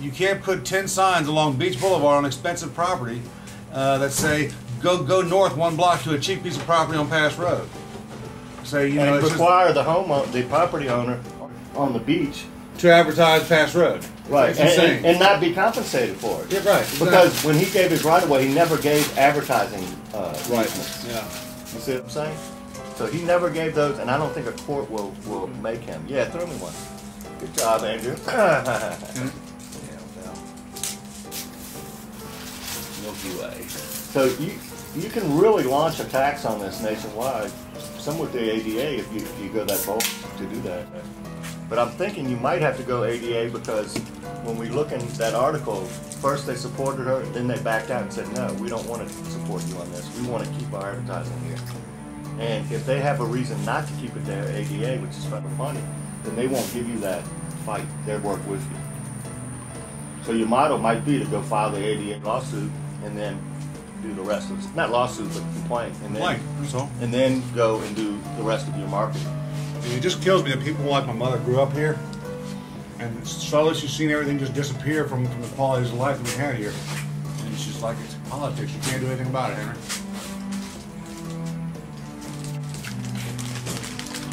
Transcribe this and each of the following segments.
you can't put 10 signs along Beach Boulevard on expensive property that say go north 1 block to a cheap piece of property on Pass Road. Say, you know, and require the property owner on the beach to advertise Pass Road. Right, and not be compensated for it. Yeah, right. Exactly. Because when he gave his right of way, he never gave advertising right. easements. Yeah. You see what I'm saying? So he never gave those, and I don't think a court will make him. Yeah, throw me one. Good job, Andrew. Yeah, well. Milky Way. So you can really launch a tax on this nationwide, some with the ADA if you go that bold to do that. But I'm thinking you might have to go ADA because when we look in that article, first they supported her, then they backed out and said, no, we don't want to support you on this. We want to keep our advertising here. And if they have a reason not to keep it there, ADA, which is federal money, then they won't give you that fight. They'll work with you. So your motto might be to go file the ADA lawsuit and then do the rest of it. Not lawsuit, but complaint. And then go and do the rest of your marketing. It just kills me that people like my mother grew up here, and slowly she's seen everything just disappear from the qualities of life that we had here. And she's like, it's politics, you can't do anything about it, Henry.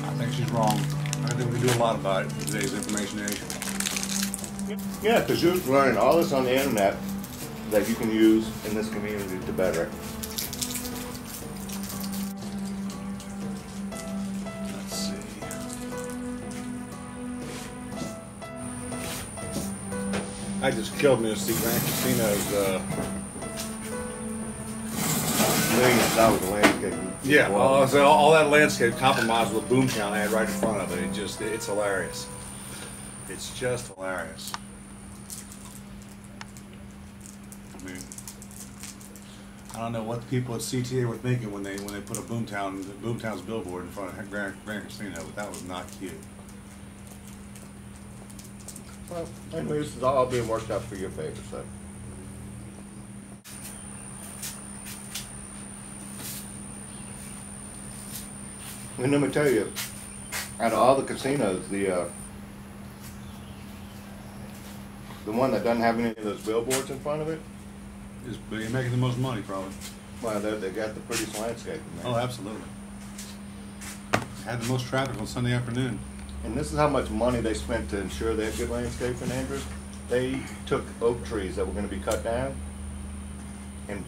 I think she's wrong. I think we can do a lot about it in today's information age. Yeah, because you're learning all this on the internet that you can use in this community to better it. That just killed me to see Grand Casino's millions of dollars of landscaping. Yeah, all that landscape compromised with Boomtown ad right in front of it. It's hilarious. It's just hilarious. I mean, I don't know what the people at CTA were thinking when they put a Boomtown's billboard in front of Grand Casino, but that was not cute. Well, anyway, this is all being worked out for your favor, so. And let me tell you, out of all the casinos, the one that doesn't have any of those billboards in front of it is making the most money, probably. Well, they got the prettiest landscaping there. Oh, absolutely. Had the most traffic on Sunday afternoon. And this is how much money they spent to ensure they had good landscaping, Andrew. They took oak trees that were going to be cut down and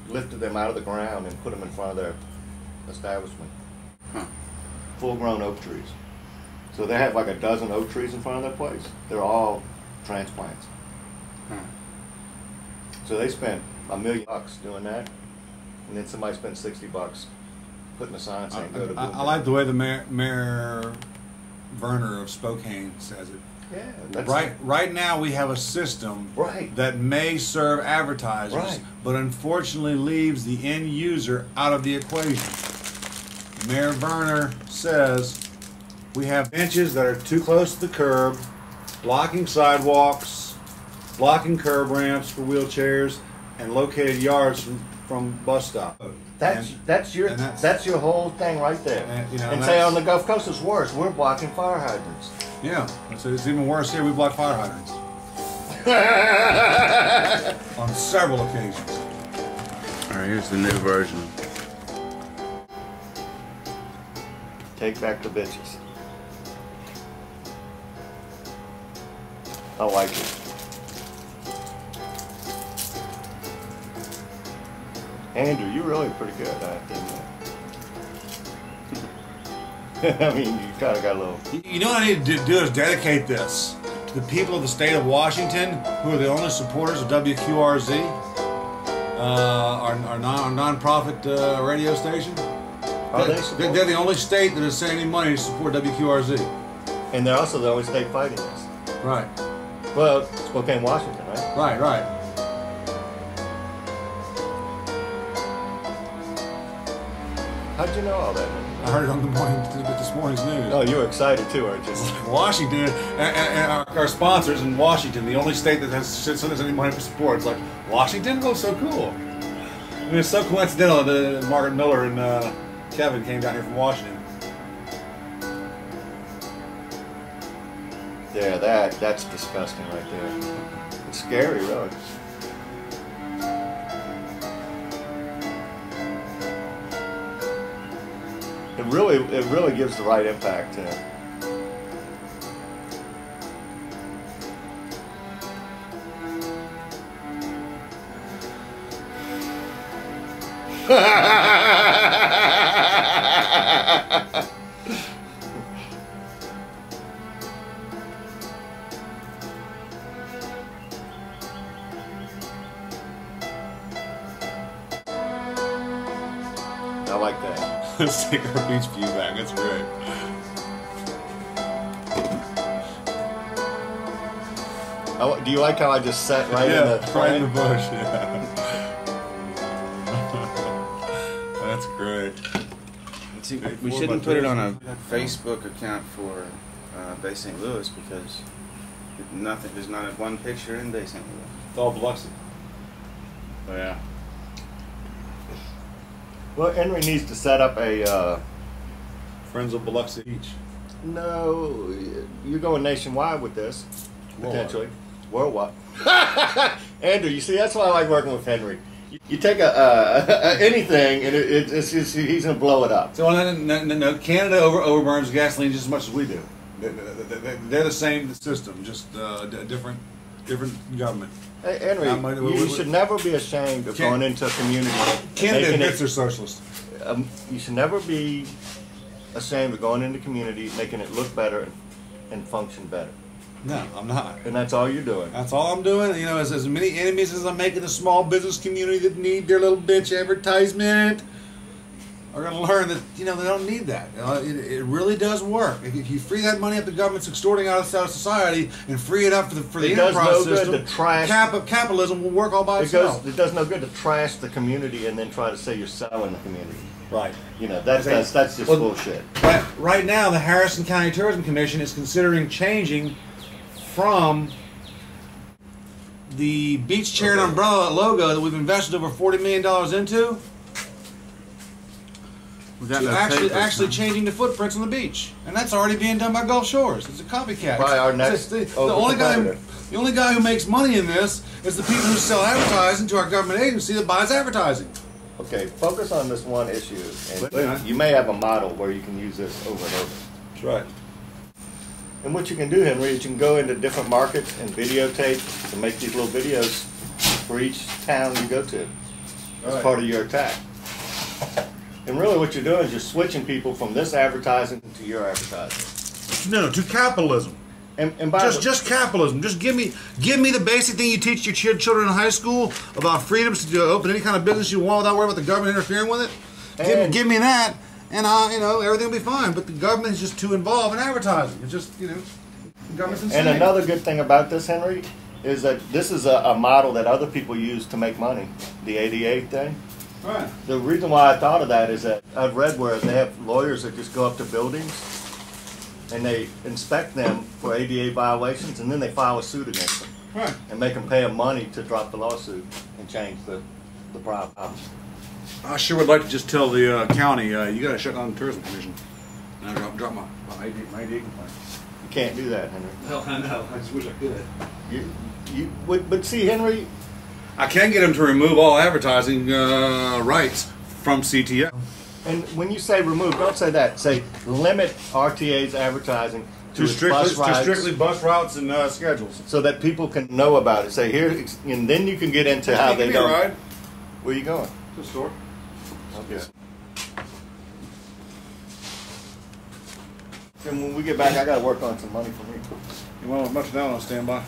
lifted them out of the ground and put them in front of their establishment. Huh. Full-grown oak trees. So they have like a dozen oak trees in front of their place. They're all transplants. Huh. So they spent $1 million doing that, and then somebody spent $60 putting a sign saying go to Boomtown. I like the way the Mayor Werner of Spokane says it. Yeah. Right now we have a system that may serve advertisers, but unfortunately leaves the end user out of the equation. Mayor Werner says we have benches that are too close to the curb, blocking sidewalks, blocking curb ramps for wheelchairs, and located yards from bus stop. That's your whole thing right there. And say on the Gulf Coast it's worse. We're blocking fire hydrants. Yeah, it's even worse here. We block fire hydrants on several occasions. All right, here's the new version. Take back the bitches. I like it. Andrew, you're really pretty good at it, didn't you? I mean, you kind of got a little... You know what I need to do is dedicate this to the people of the state of Washington who are the only supporters of WQRZ, our non-profit radio station. They're the only state that is sending any money to support WQRZ. And they're also the only state fighting this. Right. Well, Spokane, Washington, right? Right. How'd you know all that? I heard it on this morning's news. Oh, you were excited too, aren't you? Washington, and our sponsors in Washington, the only state that has sent us any money for support. It's like, Washington? Oh, so cool. I mean, it's so coincidental that Margaret Miller and Kevin came down here from Washington. Yeah, that's disgusting right there. scary, really. It really gives the right impact to it. I like that. Let's take our beach view back. That's great. Do you like how I just sat right in the right in the bush? Yeah. That's great. See, we shouldn't put it on a Facebook account for Bay St. Louis because there's not one picture in Bay St. Louis. It's all Biloxi. Oh yeah. Well, Henry needs to set up a. Friends of Biloxi Beach. No, you're going nationwide with this, potentially. Worldwide. Andrew, you see, that's why I like working with Henry. You take anything, and it's just, he's going to blow it up. So no, Canada overburns gasoline just as much as we do. They're the same system, just different government. Hey, Henry, you should never be ashamed of going into a community. Canada admits they're socialist. You should never be ashamed of going into community, making it look better and function better. No, I'm not. And that's all you're doing. That's all I'm doing. You know, as many enemies as I'm making the small business community that need their little bitch advertisement are going to learn that, you know, they don't need that. It really does work. If you free that money up the government's extorting out of society and free it up for the enterprise system, good to trash. Capitalism will work all by itself. It does no good to trash the community and then try to say you're selling the community. Right. You know, that's just bullshit. Right now, the Harrison County Tourism Commission is considering changing from the beach chair and umbrella logo that we've invested over $40 million into to actually changing the footprints on the beach, and that's already being done by Gulf Shores. It's a copycat. By our next the only guy who makes money in this is the people who sell advertising to our government agency that buys advertising. Okay, focus on this one issue, and you may have a model where you can use this over and over. That's right. And what you can do, Henry, is you can go into different markets and videotape and make these little videos for each town you go to as part of your attack. And really what you're doing is you're switching people from this advertising to your advertising. No, to capitalism. And by just capitalism. Just give me the basic thing you teach your children in high school about freedoms to open any kind of business you want without worrying about the government interfering with it. Give me that, and you know, everything will be fine. But the government is just too involved in advertising. It's just, you know, the government's insane. And another good thing about this, Henry, is that this is a model that other people use to make money. The ADA thing. Right. The reason why I thought of that is that I've read where they have lawyers that just go up to buildings and they inspect them for ADA violations, and then they file a suit against them. Right. And make them pay them money to drop the lawsuit and change the problem. I sure would like to just tell the county, you got to shut down the tourism commission. And I drop my ADA complaint. You can't do that, Henry. Well, I know. I just wish I could. But see, Henry, I can get them to remove all advertising rights from CTO. and when you say remove, don't say that. Say limit RTA's advertising to strictly bus routes and schedules, so that people can know about it. Say here, and then you can get into how they don't. Ride. Where are you going? To the store. Okay. And when we get back, I got to work on some money for me. You want much down on standby?